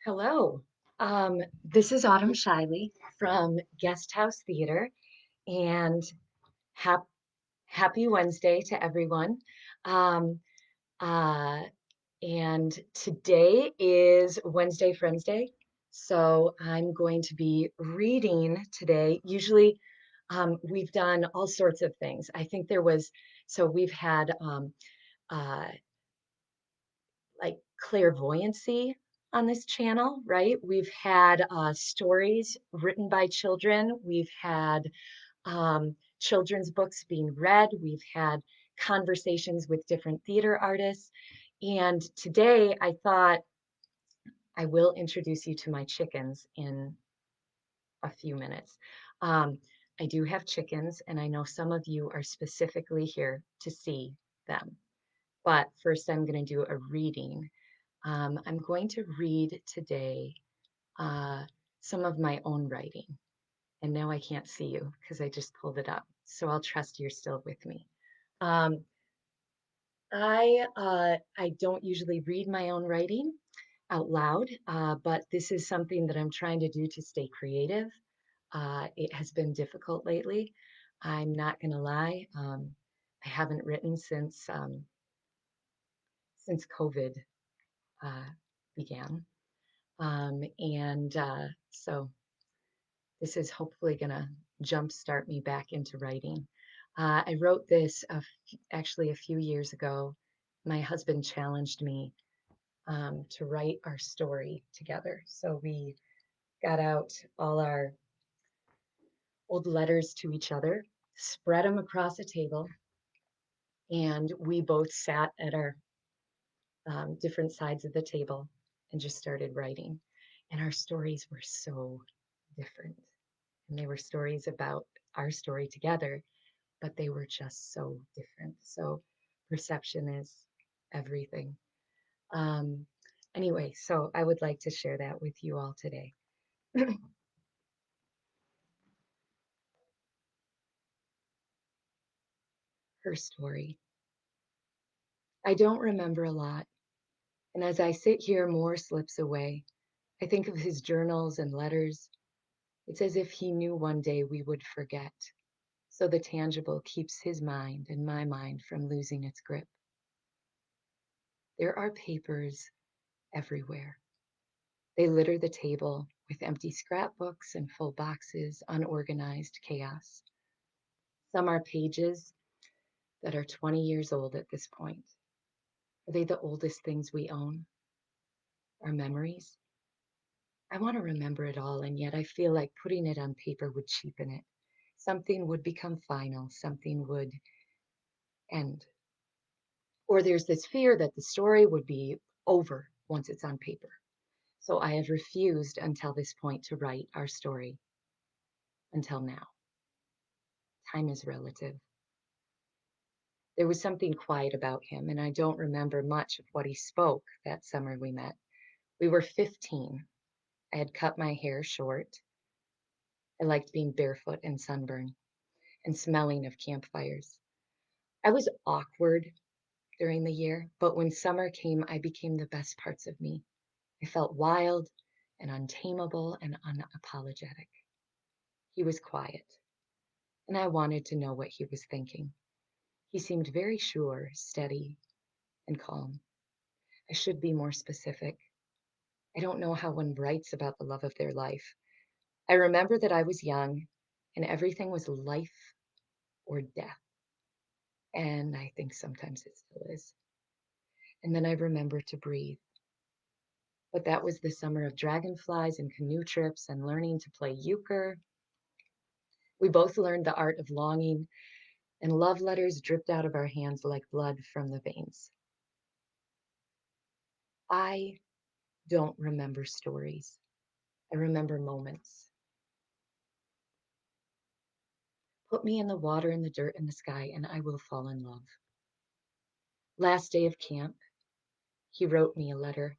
Hello. This is Autumn Shiley from Guest House Theater, and hap happy Wednesday to everyone. Um, uh, and today is Wednesday Friends Day, so I'm going to be reading today. Usually, we've done all sorts of things. I think we've had uh, like clairvoyancy on this channel, right? We've had stories written by children. We've had children's books being read. We've had conversations with different theater artists. And today I thought I will introduce you to my chickens in a few minutes. Um, I do have chickens, and I know some of you are specifically here to see them. But first, I'm going to do a reading. I'm going to read today uh, some of my own writing. And now I can't see you because I just pulled it up. So I'll trust you're still with me. Um, I don't usually read my own writing out loud, but this is something that I'm trying to do to stay creative. It has been difficult lately. I'm not going to lie. I haven't written since COVID uh, began. And so this is hopefully going to jumpstart me back into writing. I wrote this actually a few years ago. My husband challenged me to write our story together. So we got out all our old letters to each other, spread them across a table, and we both sat at our different sides of the table and just started writing. And our stories were so different. And they were stories about our story together, but they were just so different. So perception is everything. Um, anyway, so I would like to share that with you all today. Her story. I don't remember a lot, and as I sit here, more slips away. I think of his journals and letters. It's as if he knew one day we would forget. So the tangible keeps his mind and my mind from losing its grip. There are papers everywhere. They litter the table with empty scrapbooks and full boxes, unorganized chaos. Some are pages that are 20 years old at this point. Are they the oldest things we own? Our memories? I want to remember it all, and yet I feel like putting it on paper would cheapen it. Something would become final, something would end. Or there's this fear that the story would be over once it's on paper. So I have refused until this point to write our story until now. Time is relative. There was something quiet about him, and I don't remember much of what he spoke that summer we met. We were 15. I had cut my hair short. I liked being barefoot and sunburned and smelling of campfires. I was awkward during the year, but when summer came, I became the best parts of me. I felt wild and untamable and unapologetic. He was quiet, and I wanted to know what he was thinking. He seemed very sure, steady, and calm. I should be more specific. I don't know how one writes about the love of their life. I remember that I was young and everything was life or death. And I think sometimes it still is. And then I remember to breathe. But that was the summer of dragonflies and canoe trips and learning to play euchre. We both learned the art of longing, and love letters dripped out of our hands like blood from the veins. I don't remember stories. I remember moments. Put me in the water and the dirt and the sky, and I will fall in love. Last day of camp, he wrote me a letter.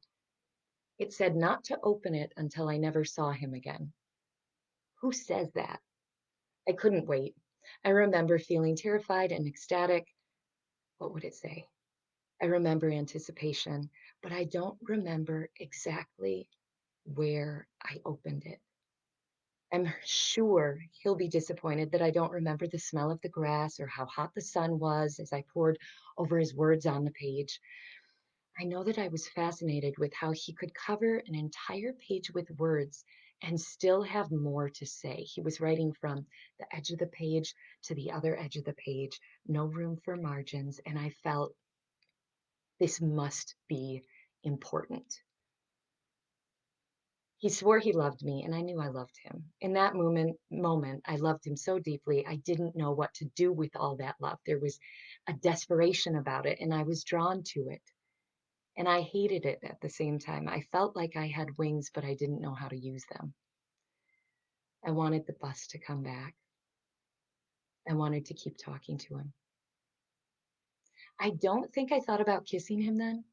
It said not to open it until I never saw him again. Who says that? I couldn't wait. I remember feeling terrified and ecstatic. What would it say? I remember anticipation, but I don't remember exactly where I opened it. I'm sure he'll be disappointed that I don't remember the smell of the grass or how hot the sun was as I pored over his words on the page. I know that I was fascinated with how he could cover an entire page with words and still have more to say. He was writing from the edge of the page to the other edge of the page, no room for margins, and I felt this must be important. He swore he loved me, and I knew I loved him. In that moment, I loved him so deeply, I didn't know what to do with all that love. There was a desperation about it, and I was drawn to it. And I hated it at the same time. I felt like I had wings, but I didn't know how to use them. I wanted the bus to come back. I wanted to keep talking to him. I don't think I thought about kissing him then.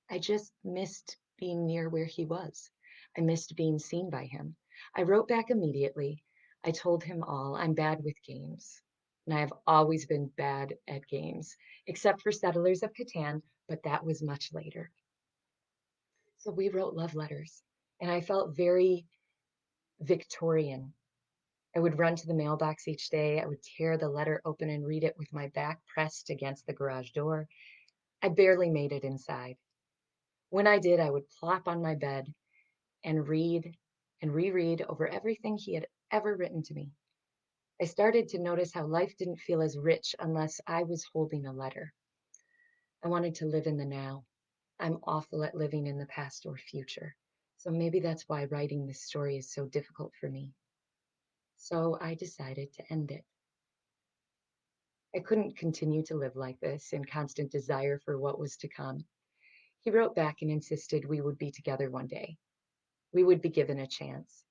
I just missed being near where he was. I missed being seen by him. I wrote back immediately. I told him all. I'm bad with games. And I have always been bad at games, except for Settlers of Catan, but that was much later. So we wrote love letters, and I felt very Victorian. I would run to the mailbox each day. I would tear the letter open and read it with my back pressed against the garage door. I barely made it inside. When I did, I would plop on my bed and read and reread over everything he had ever written to me. I started to notice how life didn't feel as rich unless I was holding a letter. I wanted to live in the now. I'm awful at living in the past or future. So maybe that's why writing this story is so difficult for me. So I decided to end it. I couldn't continue to live like this in constant desire for what was to come. He wrote back and insisted we would be together one day. We would be given a chance.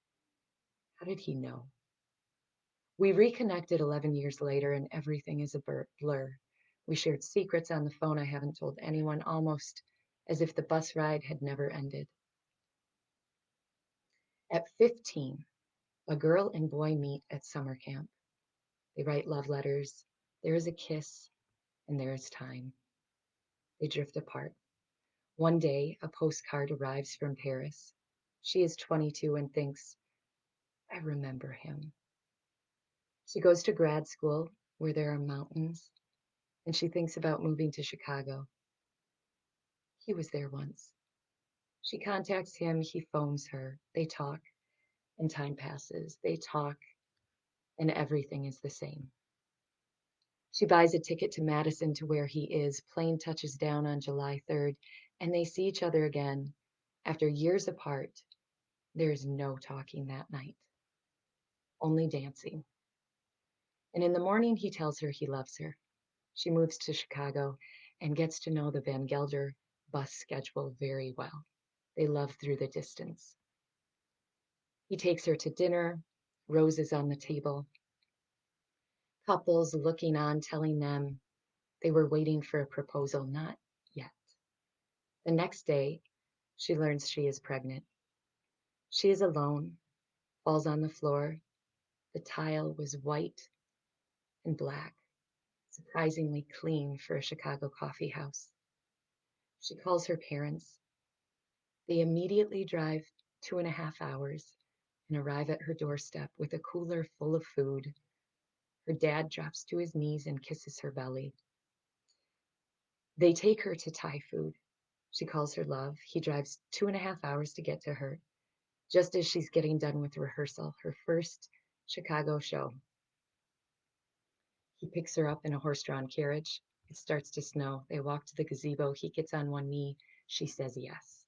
How did he know? We reconnected 11 years later, and everything is a blur. We shared secrets on the phone I haven't told anyone, almost as if the bus ride had never ended. At 15, a girl and boy meet at summer camp. They write love letters. There is a kiss, and there is time. They drift apart. One day, a postcard arrives from Paris. She is 22 and thinks, I remember him. She goes to grad school where there are mountains, and she thinks about moving to Chicago. He was there once. She contacts him, he phones her. They talk, and time passes. They talk, and everything is the same. She buys a ticket to Madison to where he is. Plane touches down on July 3rd, and they see each other again. After years apart, there is no talking that night, only dancing. And in the morning, he tells her he loves her. She moves to Chicago and gets to know the Van Gelder bus schedule very well. They love through the distance. He takes her to dinner, roses on the table, couples looking on, telling them they were waiting for a proposal, not yet. The next day, she learns she is pregnant. She is alone, falls on the floor. The tile was white and black, surprisingly clean for a Chicago coffee house. She calls her parents. They immediately drive 2.5 hours and arrive at her doorstep with a cooler full of food. Her dad drops to his knees and kisses her belly. They take her to Thai food. She calls her love. He drives 2.5 hours to get to her, just as she's getting done with rehearsal, her first Chicago show. He picks her up in a horse-drawn carriage. It starts to snow. They walk to the gazebo. He gets on one knee. She says yes.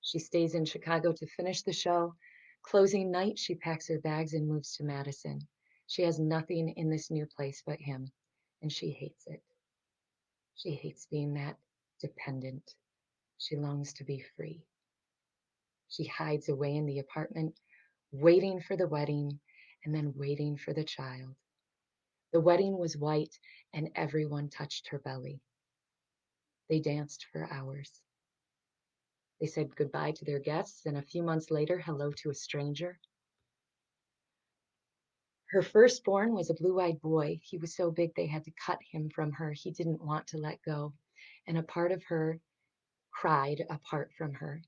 She stays in Chicago to finish the show. Closing night, she packs her bags and moves to Madison. She has nothing in this new place but him, and she hates it. She hates being that dependent. She longs to be free. She hides away in the apartment, waiting for the wedding and then waiting for the child. The wedding was white, and everyone touched her belly. They danced for hours. They said goodbye to their guests, and a few months later, hello to a stranger. Her firstborn was a blue-eyed boy. He was so big they had to cut him from her. He didn't want to let go, and a part of her cried apart from her.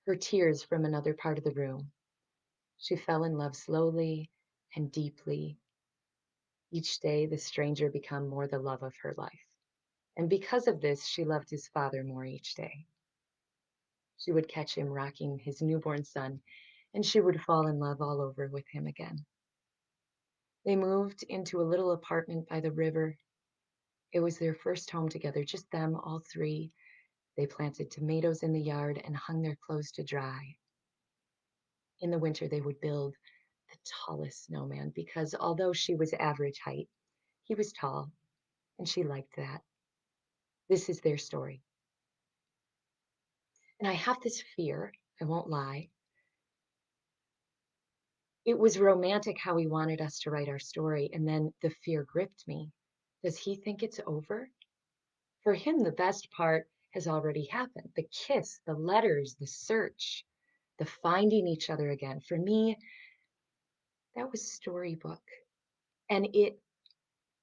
her tears from another part of the room. She fell in love slowly and deeply. Each day, the stranger became more the love of her life. And because of this, she loved his father more each day. She would catch him rocking his newborn son, and she would fall in love all over with him again. They moved into a little apartment by the river. It was their first home together, just them, all three. They planted tomatoes in the yard and hung their clothes to dry. In the winter, they would build the tallest snowman because although she was average height, he was tall, and she liked that. This is their story. And I have this fear, I won't lie. It was romantic how he wanted us to write our story, and then the fear gripped me. Does he think it's over? For him, the best part has already happened. The kiss, the letters, the search, the finding each other again. For me, that was storybook. And it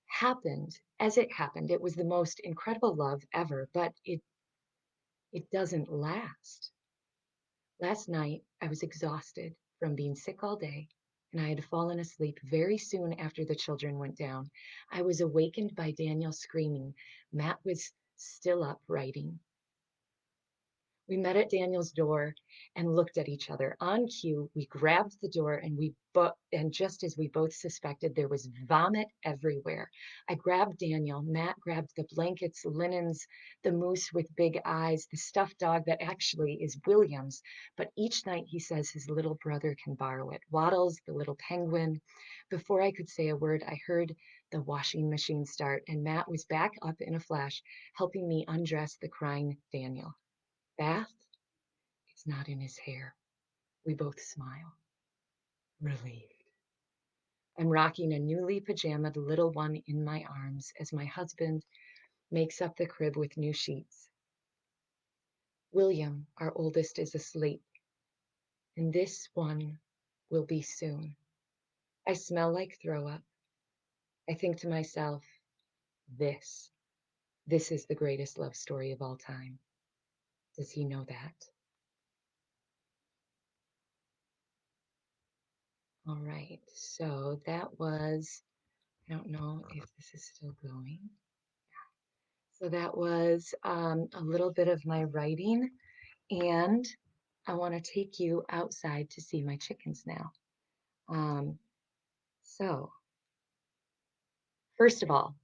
happened as it happened. It was the most incredible love ever, but it doesn't last. Last night, I was exhausted from being sick all day, and I had fallen asleep very soon after the children went down. I was awakened by Daniel screaming. Matt was still up writing. We met at Daniel's door and looked at each other. On cue, we grabbed the door and just as we both suspected, there was vomit everywhere. I grabbed Daniel. Matt grabbed the blankets, linens, the moose with big eyes, the stuffed dog that actually is William's. But each night he says his little brother can borrow it. Waddles, the little penguin. Before I could say a word, I heard the washing machine start, and Matt was back up in a flash, helping me undress the crying Daniel. Bath? It's not in his hair. We both smile, relieved. I'm rocking a newly pajamaed little one in my arms as my husband makes up the crib with new sheets. William, our oldest, is asleep, and this one will be soon. I smell like throw up. I think to myself, this, this is the greatest love story of all time. Does he know that? All right, so that was, I don't know if this is still going. So that was a little bit of my writing, and I want to take you outside to see my chickens now. Um, so first of all,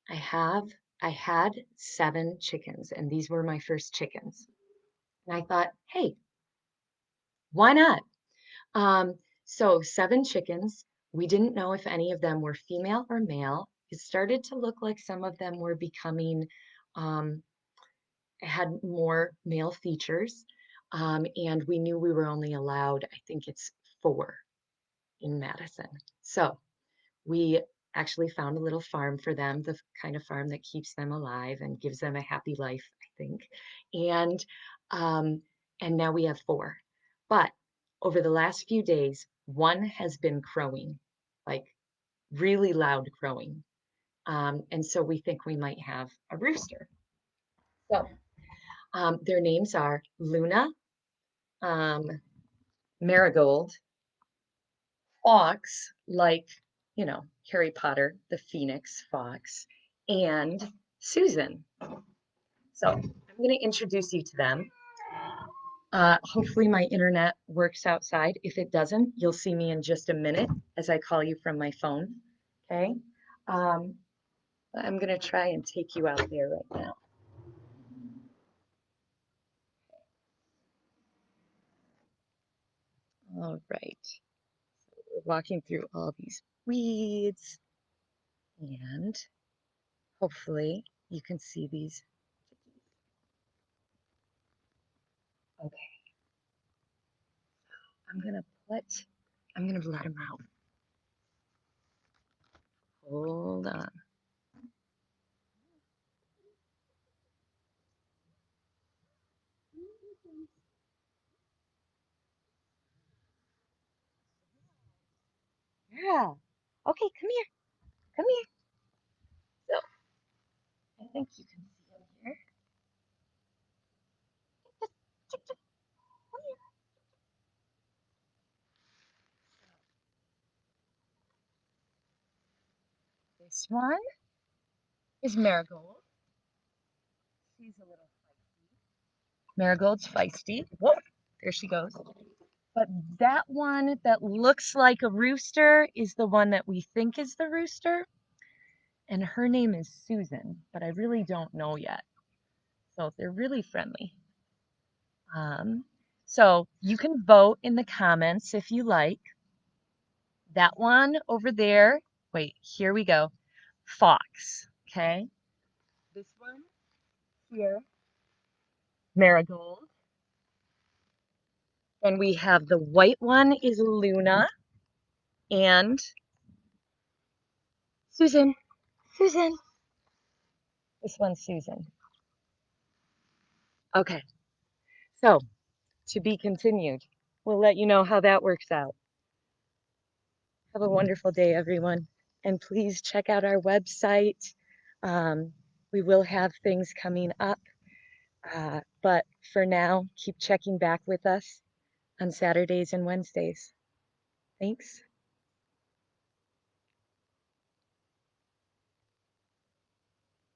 I have I had 7 chickens, and these were my first chickens. And I thought, hey, why not? Um, so 7 chickens. We didn't know if any of them were female or male. It started to look like some of them were becoming um, had more male features. And we knew we were only allowed, I think it's 4 in Madison. So we actually found a little farm for them, the kind of farm that keeps them alive and gives them a happy life, I think. And um, and now we have 4. But over the last few days, one has been crowing, like really loud crowing. And so we think we might have a rooster. So their names are Luna, um, Marigold, Fox, like, Harry Potter, the Phoenix Fox, and Susan. So I'm going to introduce you to them. Hopefully my internet works outside. If it doesn't, you'll see me in just a minute as I call you from my phone. Okay. Um, I'm going to try and take you out there right now. All right. So we're walking through all these weeds, and hopefully you can see these. Okay. I'm gonna I'm gonna let him out. Hold on. Yeah. Okay, come here. Come here. So I think you can see him here. Come This one is Marigold. She's a little feisty. Marigold's feisty. Whoa, there she goes. But that one that looks like a rooster is the one that we think is the rooster. And her name is Susan, but I really don't know yet. So they're really friendly. Um, so you can vote in the comments if you like. That one over there. Wait, here we go. Fox. Okay. This one here, Marigold. And we have the white one is Luna and Susan. Susan. This one's Susan. Okay. So to be continued. We'll let you know how that works out. Have a wonderful day, everyone. And please check out our website. Um, we will have things coming up. But for now, keep checking back with us on Saturdays and Wednesdays. Thanks.